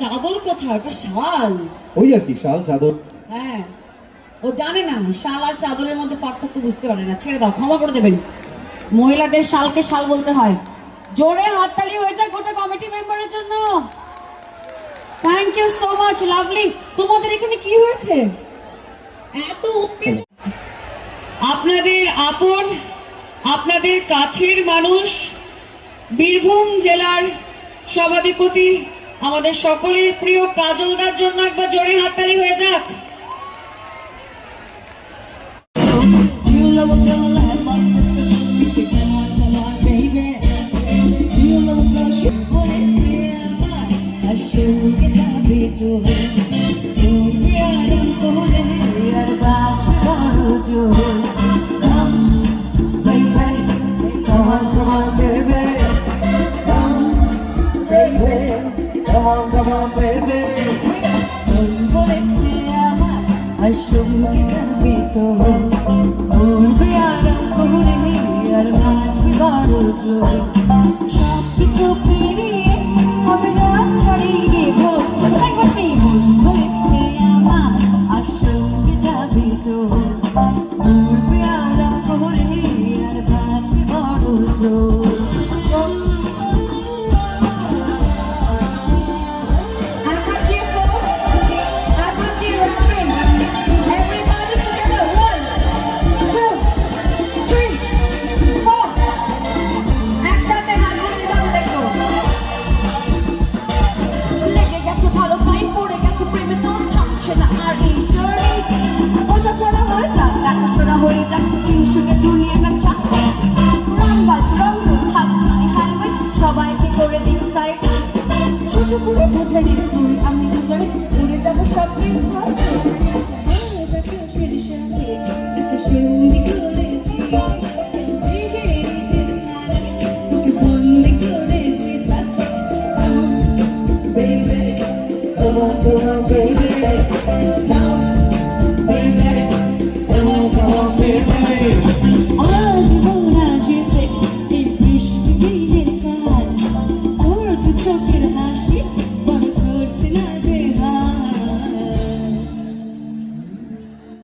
চাদর কোথায়? ওটা শাল। ওই আর কি, শাল চাদর। হ্যাঁ, ও জানে না শাল আর চাদরের মধ্যে পার্থক্য বুঝতে পারে না। ছেড়ে দাও, ক্ষমা করে দেবেন। মহিলাদের শালকে শাল বলতে হয়। জোরে হাততালি হয়ে যাক গোটা কমিটি মেম্বারের জন্য। Thank you so much, lovely. তোমাদের এখানে কি হয়েছে? এত উত্তেজনা। আপনাদের আপন, আপনাদের কাছের মানুষ, বীরভূম জেলার সভাধিপতি, আমাদের সকলের প্রিয় কাজলদার জন্য একবার জোরে হাততালি হয়ে যাক। Come on, baby. বলেছে আমার আসলে যাবি তো বলবে আরাম করে আর নাচবি বড় জোর সব কিছু পেরিয়ে হবে না ছাড়িয়ে বলেছে আমার আসলে যাবি তো বলবে আরাম করে আর নাচবি বড় জোর সবাইকে করে দিক সাইড ছোট করে বোঝারি তুই আমি দুজনে উড়ে যাবো স্বপ্নের তোকে বন্দি করেছি baby, come on, baby.